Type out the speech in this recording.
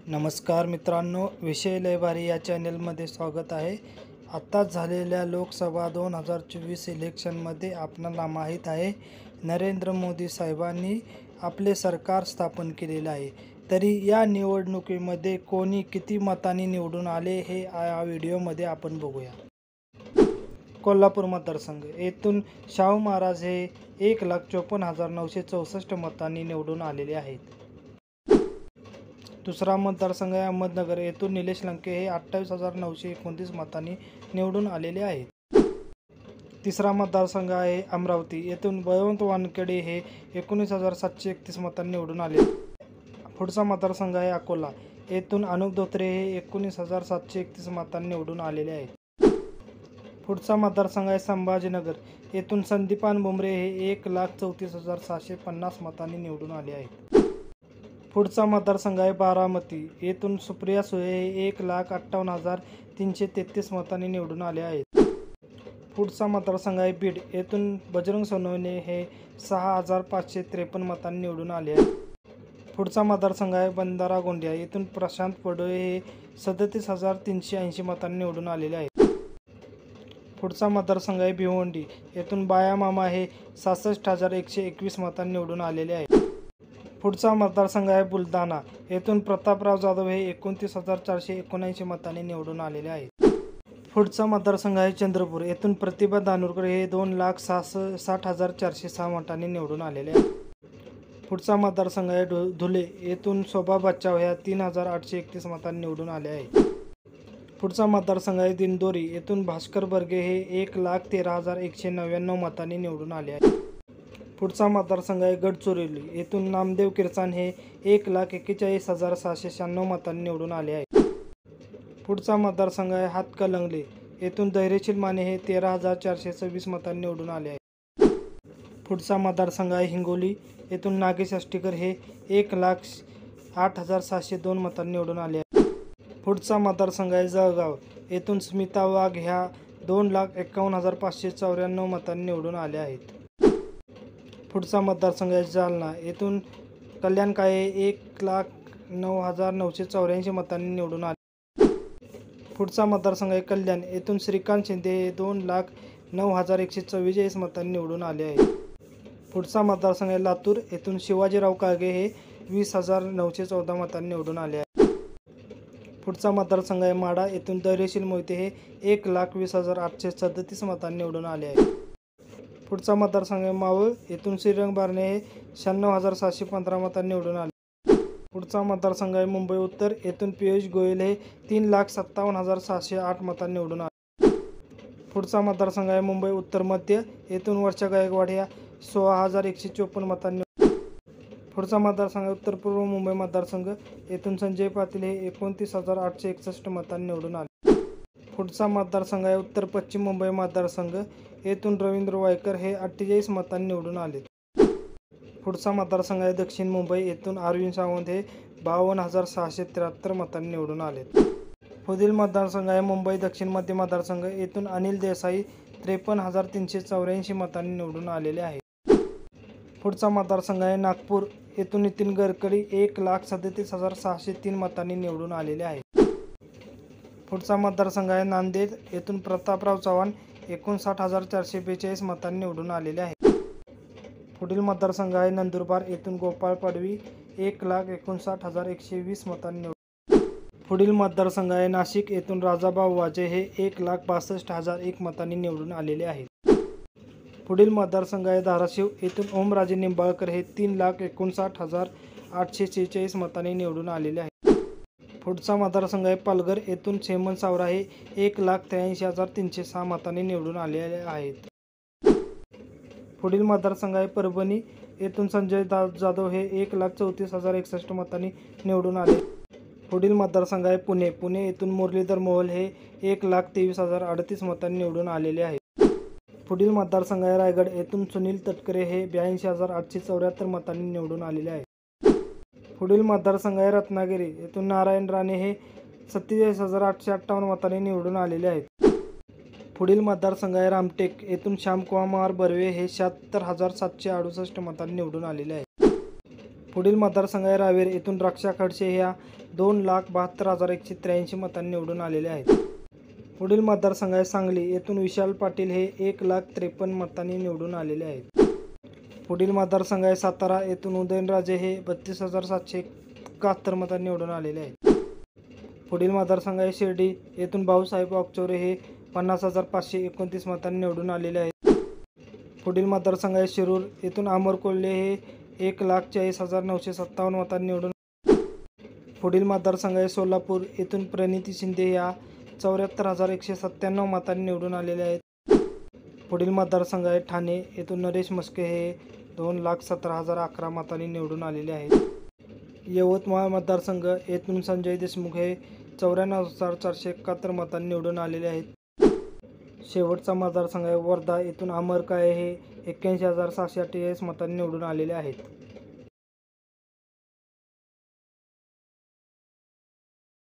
नमस्कार मित्रांनो, विषय लय भारी या चॅनलमध्ये स्वागत आहे। आत्ताच झालेल्या लोकसभा 2024 इलेक्शनमध्ये आपणाला माहीत आहे नरेंद्र मोदी साहेबांनी आपले सरकार स्थापन केलेले आहे। तरी या निवडणुकीमध्ये कोणी किती मतांनी निवडून आले हे या व्हिडिओमध्ये आपण बघूया। कोल्हापूर मतदारसंघ येथून शाहू महाराज हे 1,54,964 मतांनी निवडून आलेले आहेत। दुसरा मतदारसंघ आहे अहमदनगर येथून निलेश लंके हे 28,929 मतांनी निवडून आलेले आहेत। तिसरा मतदारसंघ आहे अमरावती येथून बळवंत वानखेडे हे 19,731 मतांनी निवडून आले। पुढचा मतदारसंघ आहे अकोला येथून अनुप धोत्रे हे 19,731 मतांनी निवडून आलेले आहेत। पुढचा मतदारसंघ आहे संभाजीनगर येथून संदीपान भुमरे हे 1,34,650 मतांनी निवडून आले आहेत। पुढचा मतदारसंघ आहे बारामती येथून सुप्रिया सुळे हे 1,58,333 मतांनी निवडून आले आहेत। पुढचा मतदारसंघ आहे बीड येथून बजरंग सोनवणे हे 6,553 मतांनी निवडून आले आहेत। पुढचा मतदारसंघ आहे बंधारा गोंदिया येथून प्रशांत पडोळे हे 37,380 मतांनी निवडून आलेले आहेत। पुढचा मतदारसंघ आहे भिवंडी येथून बाया मामा हे 66,121 मतांनी निवडून आलेले आहेत। पुढचा मतदारसंघ आहे बुलढाणा येथून प्रतापराव जाधव हे 29,479 मतांनी निवडून आलेले आहेत। पुढचा मतदारसंघ आहे चंद्रपूर येथून प्रतिभा दानोरकर हे 2,60,406 मतांनी निवडून आलेले आहेत। पुढचा मतदारसंघ आहे धुळे येथून शोभा बच्चाव ह्या 3,831 मतांनी निवडून आले आहेत। पुढचा मतदारसंघ आहे दिंडोरी येथून भास्कर बर्गे हे 1,13,199 मतांनी निवडून आले आहेत। पुढचा मतदारसंघ आहे गडचिरोली येथून नामदेव किरसाण हे 1,41,696 मतांनी निवडून आले आहेत। पुढचा मतदारसंघ आहे हातकणंगले येथून धैर्यशील माने हे 13,426 मतांनी निवडून आले आहेत। पुढचा मतदारसंघ आहे हिंगोली येथून नागेश अष्टीकर हे 1,08,702 मतांनी निवडून आले आहेत। पुढचा मतदारसंघ आहे जळगाव येथून स्मिता वाघ ह्या 2,51,594 मतांनी निवडून आले आहेत। पुढचा मतदारसंघ आहे जालना येथून कल्याण काळे 1,09,984 मतांनी निवडून आले। पुढचा मतदारसंघ आहे कल्याण येथून श्रीकांत शिंदे हे 2,09,144 मतांनी निवडून आले आहेत। पुढचा मतदारसंघ आहे लातूर येथून शिवाजीराव काळगे हे 20,914 मतांनी निवडून आले आहेत। पुढचा मतदारसंघ आहे माढा येथून धैर्यशील मोहिते हे 1,20,837 मतांनी निवडून आले आहेत। पुढचा मतदारसंघ आहे मावळ येथून श्रीरंग बारणे हे 96,715 मतांनी निवडून आले। पुढचा मतदारसंघ आहे मुंबई उत्तर येथून पियुष गोयल हे 3,57,608 मतांनी निवडून आले। पुढचा मतदारसंघ आहे मुंबई उत्तर मध्य येथून वर्षा गायकवाड ह्या 16,154 मतांनी। पुढचा मतदारसंघ आहे उत्तर पूर्व मुंबई मतदारसंघ येथून संजय पाटील हे 29,861 मतांनी निवडून आले। पुढचा मतदारसंघ आहे उत्तर पश्चिम मुंबई मतदारसंघ येथून रवींद्र वायकर हे 48 मतांनी निवडून आले। पुढचा मतदारसंघ आहे दक्षिण मुंबई येथून अरविंद सावंत हे 52,673 मतांनी निवडून आले। पुढील मतदारसंघ आहे मुंबई दक्षिण मध्य मतदारसंघ येथून अनिल देसाई 53,384 मतांनी निवडून आलेले आहेत। पुढचा मतदारसंघ आहे नागपूर येथून नितीन गडकरी 1,37,603 मतांनी निवडून आलेले आहेत। पुढचा मतदारसंघ आहे नांदेड येथून प्रतापराव चव्हाण 59,442 मतांनी निवडून आलेले आहेत। पुढील मतदारसंघ आहे नंदुरबार येथून गोपाळ पाडवी 1,59,120 मतांनी निवडून। पुढील मतदारसंघ आहे नाशिक येथून राजाभाऊ वाजे हे 1,62,001 मतांनी निवडून आलेले आहेत। पुढील मतदारसंघ आहे धाराशिव येथून ओमराजे निंबाळकर हे 3,59,846 मतांनी निवडून आलेले आहेत। पुढचा मतदारसंघ आहे पालघर येथून हेमंत सावरा हे 1,83,306 मतांनी निवडून आलेले आहेत। पुढील मतदारसंघ आहे परभणी येथून संजय जाधव हे 1,34,061 मतांनी निवडून आले। पुढील मतदारसंघ आहे पुणे येथून मुरलीधर मोहोळ हे 1,23,038 मतांनी निवडून आलेले आहेत। पुढील मतदारसंघ आहे रायगड येथून सुनील तटकरे हे 82,874 मतांनी निवडून आलेले आहेत। पुढील मतदारसंघ आहे रत्नागिरी येथून नारायण राणे हे 47,858 मतांनी निवडून आलेले आहेत। पुढील मतदारसंघ आहे रामटेक येथून श्यामकुमार बर्वे हे 76,768 मतांनी निवडून आलेले आहेत। पुढील मतदारसंघ आहे रावेर. येथून रक्षा खडसे ह्या 2,72,183 मतांनी निवडून आलेले आहेत. पुढील मतदारसंघ आहे सांगली. येथून विशाल पाटील हे 1,53,053 मतांनी निवडून आलेले आहेत. पुढील मतदारसंघ आहे सातारा. येथून उदयनराजे हे 32,771 मतांनी निवडून आलेले आहेत. पुढील मतदारसंघ आहे शिर्डी. येथून भाऊसाहेब वागचौरे हे 50,529 मतांनी निवडून आलेले आहेत. पुढील मतदारसंघ आहे शिरूर. येथून अमर कोल्हे हे 1,40,957 मतांनी निवडून. पुढील मतदारसंघ आहे सोलापूर. येथून प्रणिती शिंदे या 74,197 मतांनी निवडून आलेले आहेत. पुढील मतदारसंघ आहे ठाणे. येथून नरेश म्हस्के हे 2,17,011 मतांनी निवडून आलेले आहेत. यवतमाळ मतदारसंघ. येथून संजय देशमुख हे 94,471 मतांनी निवडून आलेले आहेत. शेवटचा मतदारसंघ आहे वर्धा. येथून अमर काळे हे 81,748 मतांनी निवडून आलेले आहेत.